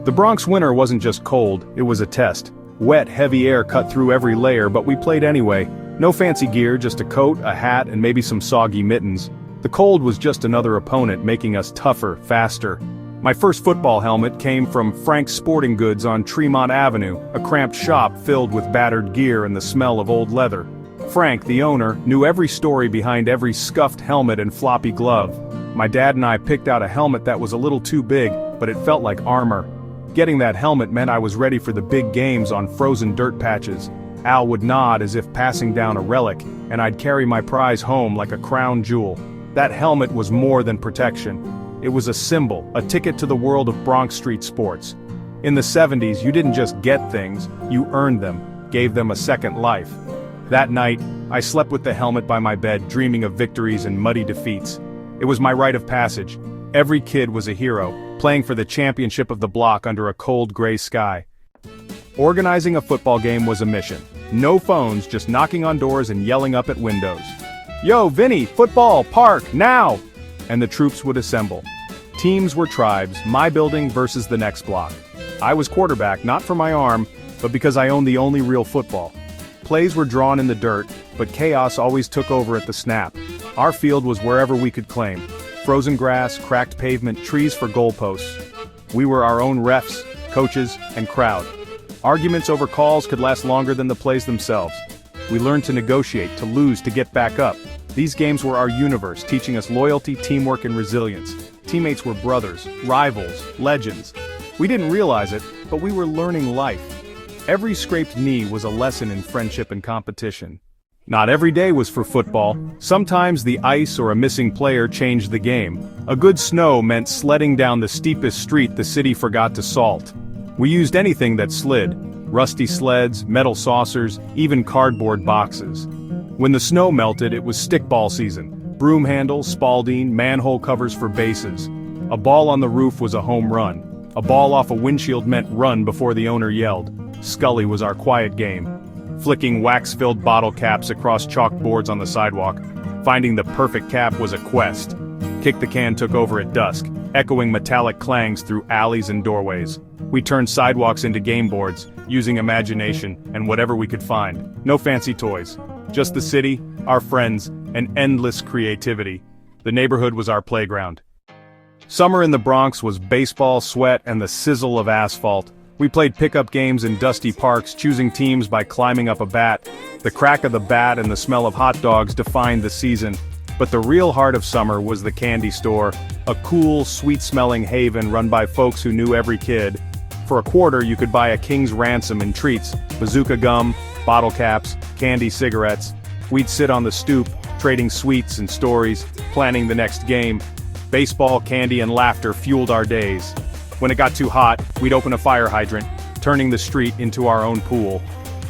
The Bronx winter wasn't just cold, it was a test. Wet, heavy air cut through every layer, but we played anyway. No fancy gear, just a coat, a hat, and maybe some soggy mittens. The cold was just another opponent making us tougher, faster. My first football helmet came from Frank's Sporting Goods on Tremont Avenue, a cramped shop filled with battered gear and the smell of old leather. Frank, the owner, knew every story behind every scuffed helmet and floppy glove. My dad and I picked out a helmet that was a little too big, but it felt like armor. Getting that helmet meant I was ready for the big games on frozen dirt patches. Al would nod as if passing down a relic, and I'd carry my prize home like a crown jewel. That helmet was more than protection. It was a symbol, a ticket to the world of Bronx street sports. In the 70s, you didn't just get things, you earned them, gave them a second life. That night, I slept with the helmet by my bed, dreaming of victories and muddy defeats. It was my rite of passage. Every kid was a hero, playing for the championship of the block under a cold gray sky. Organizing a football game was a mission. No phones, just knocking on doors and yelling up at windows. "Yo, Vinny, football, park, now!" And the troops would assemble. Teams were tribes, my building versus the next block. I was quarterback, not for my arm, but because I owned the only real football. Plays were drawn in the dirt, but chaos always took over at the snap. Our field was wherever we could claim. Frozen grass, cracked pavement, trees for goalposts. We were our own refs, coaches, and crowd. Arguments over calls could last longer than the plays themselves. We learned to negotiate, to lose, to get back up. These games were our universe, teaching us loyalty, teamwork, and resilience. Teammates were brothers, rivals, legends. We didn't realize it, but we were learning life. Every scraped knee was a lesson in friendship and competition. Not every day was for football. Sometimes the ice or a missing player changed the game. A good snow meant sledding down the steepest street the city forgot to salt. We used anything that slid. Rusty sleds, metal saucers, even cardboard boxes. When the snow melted, it was stickball season. Broom handles, Spalding, manhole covers for bases. A ball on the roof was a home run. A ball off a windshield meant run before the owner yelled. Scully was our quiet game. Flicking wax-filled bottle caps across chalkboards on the sidewalk. Finding the perfect cap was a quest. Kick the can took over at dusk, echoing metallic clangs through alleys and doorways. We turned sidewalks into game boards, using imagination and whatever we could find. No fancy toys. Just the city, our friends, and endless creativity. The neighborhood was our playground. Summer in the Bronx was baseball, sweat, and the sizzle of asphalt. We played pickup games in dusty parks, choosing teams by climbing up a bat. The crack of the bat and the smell of hot dogs defined the season. But the real heart of summer was the candy store, a cool, sweet-smelling haven run by folks who knew every kid. For a quarter, you could buy a king's ransom in treats, bazooka gum, bottle caps, candy cigarettes. We'd sit on the stoop, trading sweets and stories, planning the next game. Baseball, candy, and laughter fueled our days. When it got too hot, we'd open a fire hydrant, turning the street into our own pool.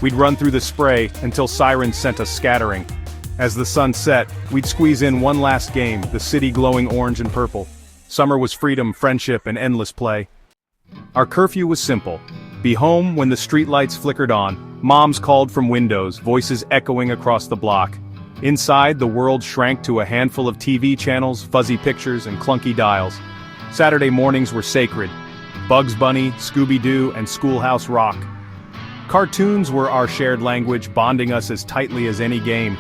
We'd run through the spray until sirens sent us scattering. As the sun set, we'd squeeze in one last game, the city glowing orange and purple. Summer was freedom, friendship, and endless play. Our curfew was simple. Be home when the streetlights flickered on. Moms called from windows, voices echoing across the block. Inside, the world shrank to a handful of TV channels, fuzzy pictures, and clunky dials. Saturday mornings were sacred. Bugs Bunny, Scooby-Doo, and Schoolhouse Rock. Cartoons were our shared language, bonding us as tightly as any game.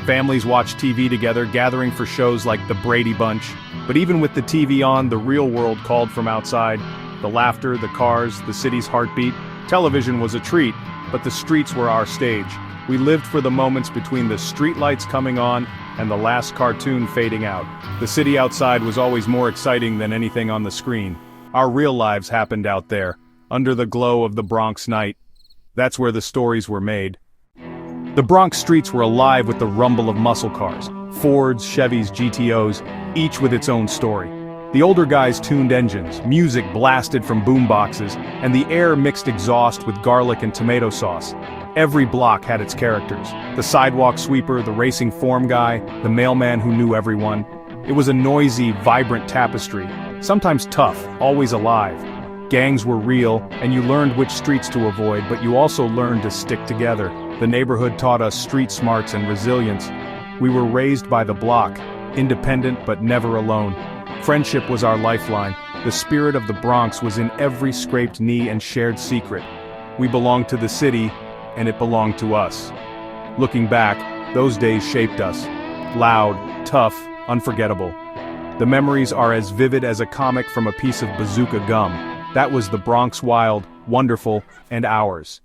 Families watched TV together, gathering for shows like The Brady Bunch. But even with the TV on, the real world called from outside. The laughter, the cars, the city's heartbeat. Television was a treat, but the streets were our stage. We lived for the moments between the streetlights coming on and the last cartoon fading out. The city outside was always more exciting than anything on the screen. Our real lives happened out there, under the glow of the Bronx night. That's where the stories were made. The Bronx streets were alive with the rumble of muscle cars. Fords, Chevys, GTOs, each with its own story. The older guys tuned engines, music blasted from boomboxes, and the air mixed exhaust with garlic and tomato sauce. Every block had its characters. The sidewalk sweeper, the racing form guy, the mailman who knew everyone. It was a noisy, vibrant tapestry, sometimes tough, always alive. Gangs were real, and you learned which streets to avoid, but you also learned to stick together. The neighborhood taught us street smarts and resilience. We were raised by the block, independent but never alone. Friendship was our lifeline. The spirit of the Bronx was in every scraped knee and shared secret. We belonged to the city, and it belonged to us. Looking back, those days shaped us. Loud, tough, unforgettable. The memories are as vivid as a comic from a piece of bazooka gum. That was the Bronx wild, wonderful, and ours.